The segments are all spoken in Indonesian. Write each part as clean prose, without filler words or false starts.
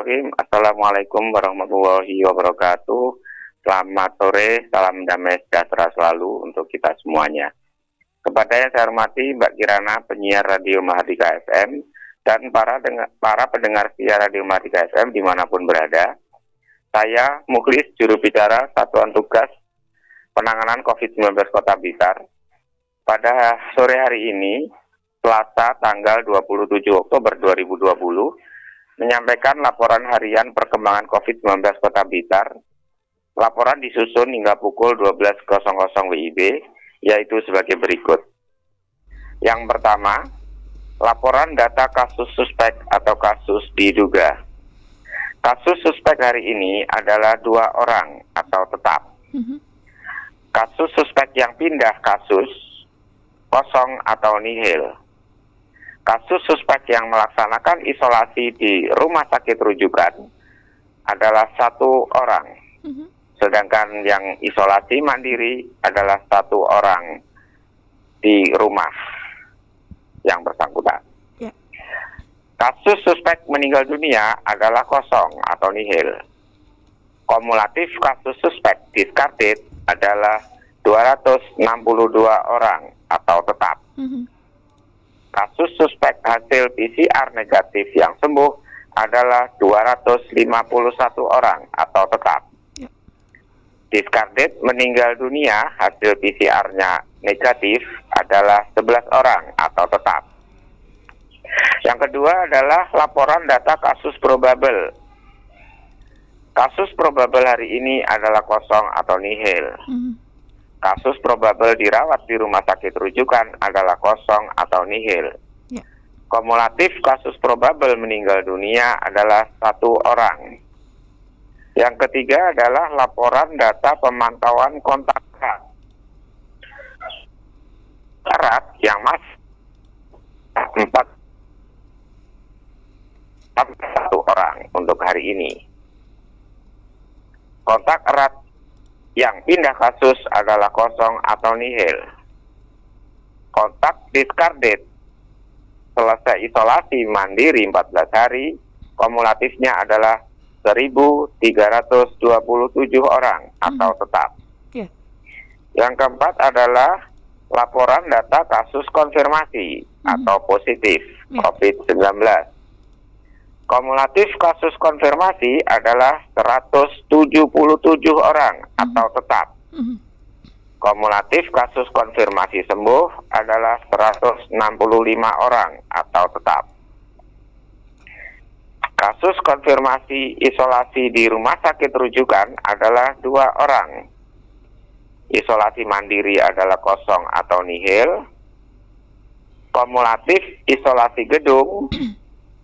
Bismillahirrahmanirrahim. Assalamualaikum warahmatullahi wabarakatuh. Selamat sore, salam damai sejahtera selalu untuk kita semuanya. Kepada yang saya hormati Mbak Kirana, penyiar Radio Mahardika FM, dan para pendengar setia Radio Mahardika FM dimanapun berada. Saya Mukhlis, juru bicara Satuan Tugas Penanganan COVID-19 Kota Blitar. Pada sore hari ini, Selasa tanggal 27 Oktober 2020, menyampaikan laporan harian perkembangan COVID-19 Kota Blitar. Laporan disusun hingga pukul 12.00 WIB, yaitu sebagai berikut. Yang pertama, laporan data kasus suspek atau kasus diduga. Kasus suspek hari ini adalah 2 orang atau tetap. Kasus suspek yang pindah kasus, kosong atau nihil. Kasus suspek yang melaksanakan isolasi di rumah sakit rujukan adalah 1 orang. Sedangkan yang isolasi mandiri adalah 1 orang di rumah yang bersangkutan. Kasus suspek meninggal dunia adalah kosong atau nihil. Kumulatif kasus suspek discarded adalah 262 orang atau tetap. Kasus suspek hasil PCR negatif yang sembuh adalah 251 orang atau tetap. Discarded meninggal dunia hasil PCR-nya negatif adalah 11 orang atau tetap. Yang kedua adalah laporan data kasus probable. Kasus probable hari ini adalah kosong atau nihil. Kasus probable dirawat di rumah sakit rujukan adalah kosong atau nihil. Kumulatif kasus probable meninggal dunia adalah 1 orang. Yang ketiga adalah laporan data pemantauan kontak erat yang masih 1 orang untuk hari ini. Kontak erat yang pindah kasus adalah kosong atau nihil. Kontak discarded selesai isolasi mandiri 14 hari, kumulatifnya adalah 1.327 orang atau tetap. Yang keempat adalah laporan data kasus konfirmasi atau positif COVID-19. Kumulatif kasus konfirmasi adalah 177 orang atau tetap. Kumulatif kasus konfirmasi sembuh adalah 165 orang atau tetap. Kasus konfirmasi isolasi di rumah sakit rujukan adalah 2 orang. Isolasi mandiri adalah kosong atau nihil. Kumulatif isolasi gedung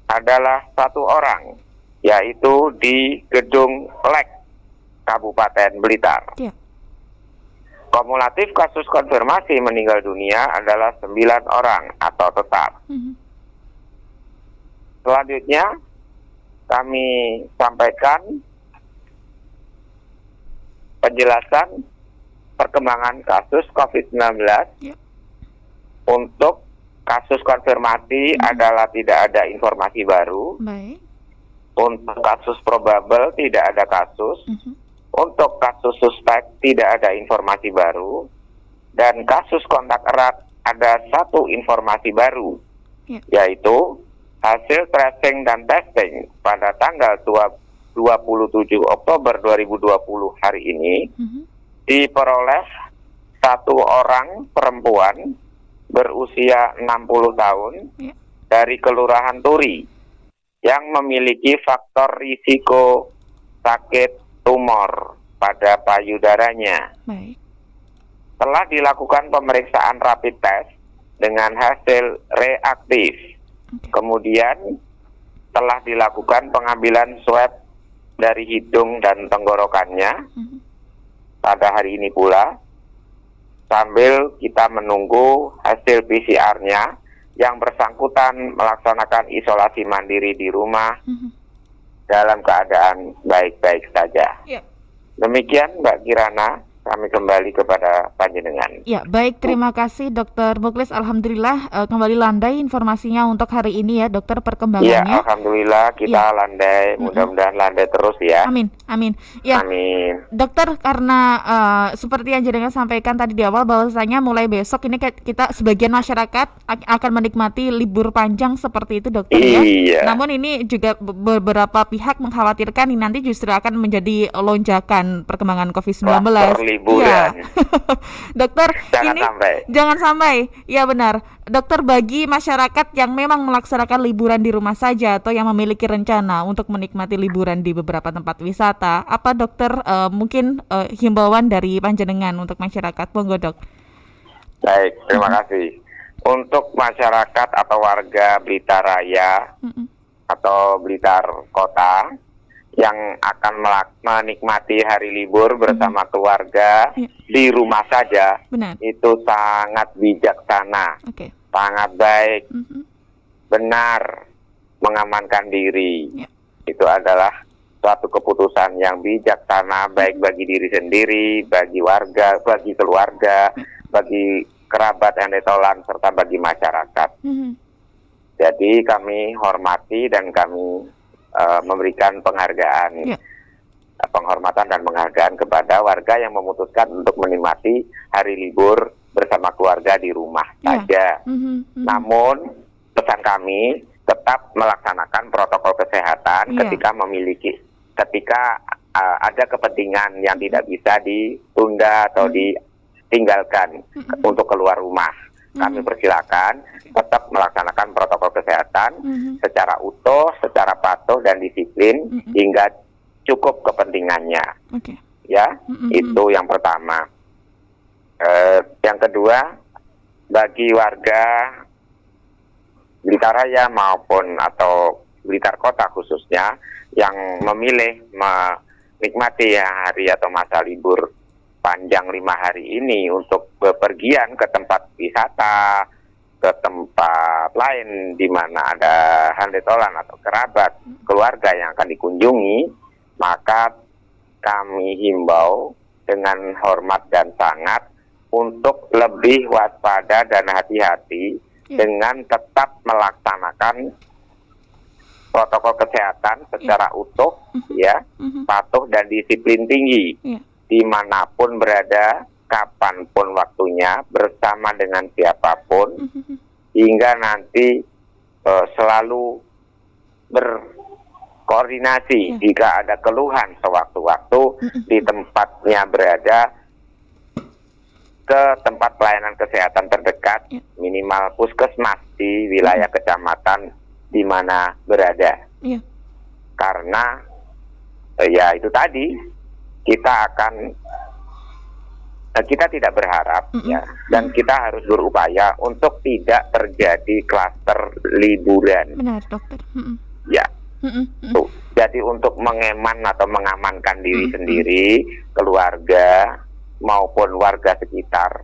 adalah 1 orang, yaitu di Gedung Lek, Kabupaten Blitar. Kumulatif kasus konfirmasi meninggal dunia adalah 9 orang atau tetap. Selanjutnya, kami sampaikan penjelasan perkembangan kasus COVID-19 untuk kasus konfirmasi adalah tidak ada informasi baru. Untuk kasus probable tidak ada kasus. Untuk kasus suspek tidak ada informasi baru. Dan kasus kontak erat ada 1 informasi baru, yaitu hasil tracing dan testing pada tanggal 27 Oktober 2020 hari ini diperoleh 1 orang perempuan berusia 60 tahun dari Kelurahan Turi yang memiliki faktor risiko sakit tumor pada payudaranya. Telah dilakukan pemeriksaan rapid test dengan hasil reaktif. Kemudian telah dilakukan pengambilan swab dari hidung dan tenggorokannya pada hari ini pula, sambil kita menunggu hasil PCR-nya yang bersangkutan melaksanakan isolasi mandiri di rumah dalam keadaan baik-baik saja. Demikian Mbak Kirana, kami kembali kepada panjenengan. Ya, baik, terima kasih Dokter Muklis. Alhamdulillah kembali landai informasinya untuk hari ini ya, Dokter, Ya, perkembangannya. alhamdulillah kita Ya, landai, mudah-mudahan landai terus ya. amin, amin. Ya, Amin. Dokter, karena seperti yang jenengan sampaikan tadi di awal bahwasanya mulai besok ini kita sebagian masyarakat akan menikmati libur panjang seperti itu, Dokter ya. Iya. Namun ini juga beberapa pihak mengkhawatirkan ini nanti justru akan menjadi lonjakan perkembangan COVID-19. Kluster liburan. Ya. Dokter, Jangan ini sampai. jangan sampai. Ya benar. Dokter, bagi masyarakat yang memang melaksanakan liburan di rumah saja atau yang memiliki rencana untuk menikmati liburan di beberapa tempat wisata, apa dokter mungkin himbauan dari panjenengan untuk masyarakat? Monggo, Dok. Baik, terima kasih. Untuk masyarakat atau warga Blitar Raya atau Blitar Kota yang akan menikmati hari libur bersama keluarga di rumah saja, Benar. itu sangat bijaksana, Oke. sangat baik, benar, mengamankan diri. Ya. Itu adalah suatu keputusan yang bijaksana, baik bagi diri sendiri, bagi warga, bagi keluarga, bagi kerabat yang ditolan, serta bagi masyarakat. Jadi kami hormati dan kami memberikan penghargaan, penghormatan dan penghargaan kepada warga yang memutuskan untuk menikmati hari libur bersama keluarga di rumah saja. Namun pesan kami tetap melaksanakan protokol kesehatan ketika ada kepentingan yang tidak bisa ditunda atau ditinggalkan untuk keluar rumah. Kami persilakan tetap melaksanakan protokol kesehatan secara utuh, secara patuh dan disiplin hingga cukup kepentingannya. Ya, itu yang pertama. Yang kedua, bagi warga Blitar Raya maupun atau Blitar Kota khususnya yang memilih menikmati hari atau masa libur panjang 5 hari ini untuk bepergian ke tempat wisata, ke tempat lain di mana ada handetolan atau kerabat keluarga yang akan dikunjungi, maka kami himbau dengan hormat dan sangat untuk lebih waspada dan hati-hati dengan tetap melaksanakan protokol kesehatan secara utuh, patuh dan disiplin tinggi. Dimanapun berada, kapanpun waktunya, bersama dengan siapapun, hingga nanti selalu berkoordinasi jika ada keluhan sewaktu-waktu di tempatnya berada ke tempat pelayanan kesehatan terdekat, minimal puskesmas di wilayah kecamatan di mana berada. Karena ya itu tadi, kita tidak berharap dan kita harus berupaya untuk tidak terjadi klaster liburan. Benar, Dokter. Ya. Jadi untuk mengeman atau mengamankan diri sendiri, keluarga maupun warga sekitar,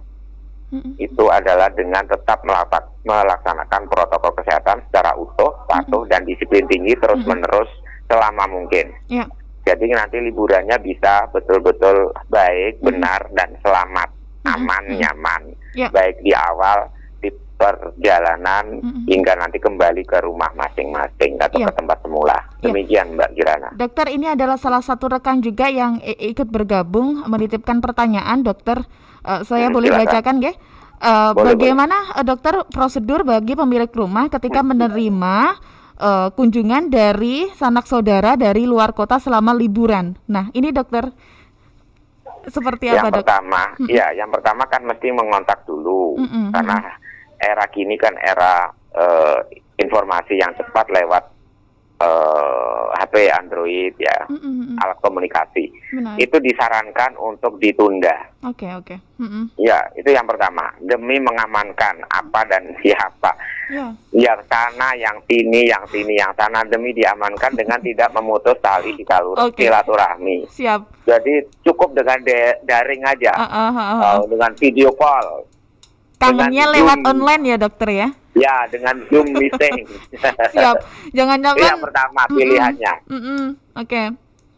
itu adalah dengan tetap melaksanakan protokol kesehatan secara utuh, patuh dan disiplin tinggi terus-menerus selama mungkin. Jadi nanti liburannya bisa betul-betul baik, benar, dan selamat, aman, nyaman. Baik di awal, di perjalanan, hingga nanti kembali ke rumah masing-masing atau ke tempat semula. Demikian Mbak Kirana. Dokter, ini adalah salah satu rekan juga yang ikut bergabung, menitipkan pertanyaan, Dokter. Saya boleh bacakan, nggih? Bagaimana, Dokter, prosedur bagi pemilik rumah ketika menerima kunjungan dari sanak saudara dari luar kota selama liburan? Nah, ini Dokter, seperti apa, Dok? Yang pertama kan mesti mengontak dulu, karena era kini kan era informasi yang cepat lewat HP Android ya, alat komunikasi. Itu disarankan untuk ditunda. Ya, itu yang pertama, demi mengamankan apa dan siapa. Yang sana, yang sini, yang sana, demi diamankan dengan tidak memutus tali silaturahmi. Jadi cukup dengan daring aja, dengan video call. Kangennya lewat online ya, Dokter ya? Ya, dengan Zoom meeting. Siap. Jangan-jangan yang pertama pilihannya. Oke.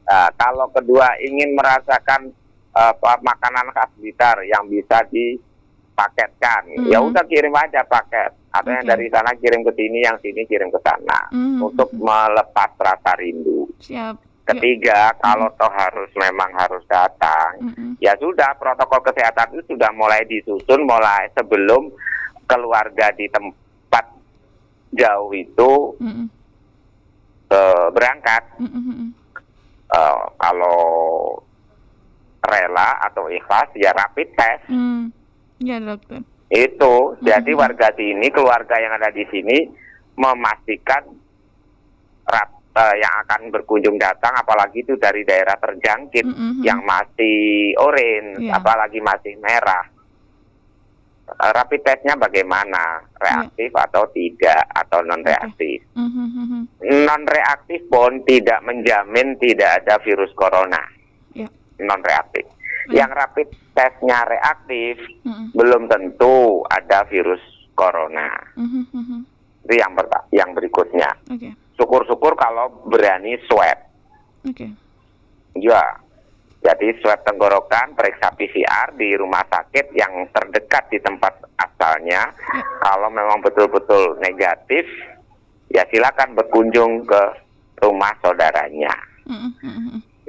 Nah, kalau kedua ingin merasakan makanan khas Blitar yang bisa dipaketkan. Ya udah kirim aja paket. Atau yang dari sana kirim ke sini, yang sini kirim ke sana. Untuk melepas rasa rindu. Siap. Ketiga, kalau toh memang harus datang, ya sudah protokol kesehatan itu sudah mulai disusun mulai sebelum keluarga di tempat jauh itu berangkat. Kalau rela atau ikhlas ya rapid test. Ya dokter. Itu jadi warga sini, keluarga yang ada di sini memastikan yang akan berkunjung datang, apalagi itu dari daerah terjangkit yang masih orange, apalagi masih merah. Rapid testnya bagaimana? Reaktif atau tidak, atau non-reaktif? Non-reaktif pun tidak menjamin tidak ada virus corona. Non-reaktif. Yang rapid testnya reaktif, belum tentu ada virus corona. Itu yang berikutnya. Syukur-syukur kalau berani swab. Ya, jadi swab tenggorokan, periksa PCR di rumah sakit yang terdekat di tempat asalnya. Kalau memang betul-betul negatif, ya silakan berkunjung ke rumah saudaranya.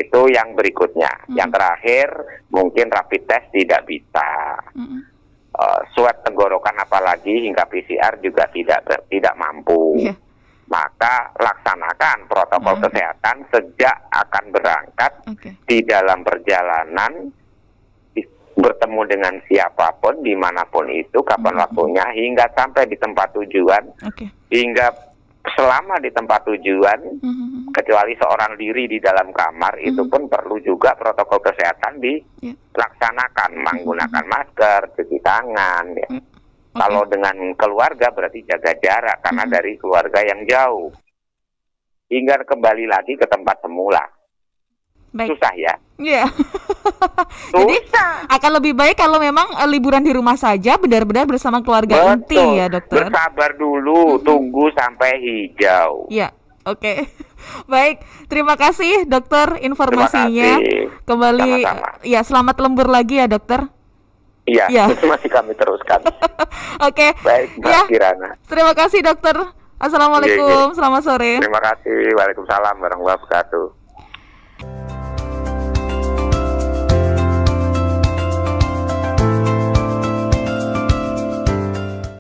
Itu yang berikutnya. Yang terakhir, mungkin rapid test tidak bisa. Swab tenggorokan apalagi hingga PCR juga tidak mampu. Maka laksanakan protokol kesehatan sejak akan berangkat, di dalam perjalanan, bertemu dengan siapapun, dimanapun itu, kapan waktunya, hingga sampai di tempat tujuan, hingga selama di tempat tujuan, kecuali seorang diri di dalam kamar, itu pun perlu juga protokol kesehatan dilaksanakan, menggunakan masker, cuci tangan, ya. Kalau dengan keluarga berarti jaga jarak karena dari keluarga yang jauh. Hingga kembali lagi ke tempat semula. Susah ya? Iya. Jadi akan lebih baik kalau memang liburan di rumah saja, benar-benar bersama keluarga inti ya dokter. Bersabar dulu, tunggu sampai hijau. Iya, oke. Baik, terima kasih dokter informasinya. Kembali, ya selamat lembur lagi ya dokter. Iya, itu masih kami teruskan. Oke. Baik, Mbak Kirana. Terima kasih dokter. Assalamualaikum, selamat sore. Terima kasih, waalaikumsalam warahmatullahi wabarakatuh.